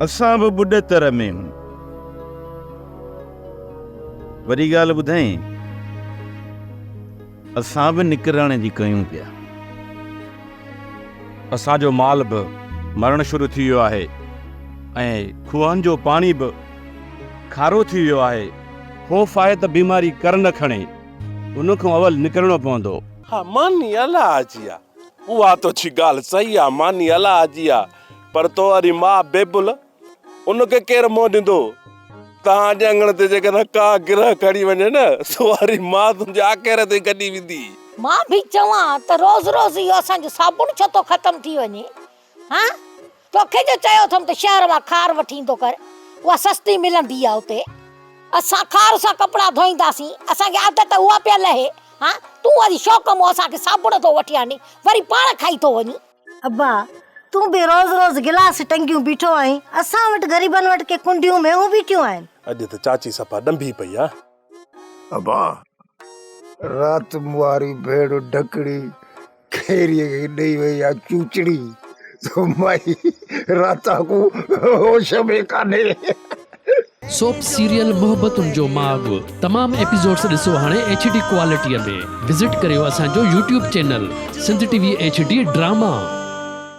असां बि बुॾतर में हूं। वरी ॻाल्हि ॿुधाई, असां बि निकिरण जी कयूं पिया। असांजो माल बि मरण शुरू थी वियो आहे ऐं खूहनि जो पाणी बि खारो थी वियो आहे। ख़ौफ़ आहे त बीमारी कर न खणे, उन खां अवल निकिरणो पवंदो। हा मानी अला आजिया, उहा तो छी ॻाल्हि सही आहे, मानी अला आजिया, पर तो वरी मां बेबुल, उनखे केरु मोह ॾींदो? तव्हां ॼंगण ते जेकॾहिं का गिरह खणी वञे न, सो वरी मां तुंहिंजे आकेर ते कढी वेंदी। मां बि चवां त रोज़ रोज़ इहो असांजो साबुण छो तो ख़तम थी वञे? हा, तोखे जो चयो अथमि त शहर मां खार वठी ईंदो कर, उहा सस्ती मिलंदी आहे उते। असां खार सां कपिड़ा धोईंदासीं, असांखे आदत उहा पिया लहे। हा, तूं वरी शौक़ मों असांखे साबुण थो वठी आनी, वरी पाण खाई थो वञी। अब्बा तूं बि रोज़ रोज़ गिलास टंगियूं बीठो आहीं, असां वटि ग़रीबनि वटि के कुंडियूं मेहूं बीठियूं आहिनि। अॼु त चाची सफ़ा ॾंभी पई आहे। अबा रात वारी भेड़ ढकड़ी खेरीअ खे ॾेई वई आहे चूचड़ी, तो माई राता को होश में कान्हे। सोप सीरियल मोहब्बतुनि जो माग तमाम एपिसोड्स ॾिसो हाणे HD क्वालिटीअ में। विज़िट करियो असांजो YouTube channel Sindh TV HD drama.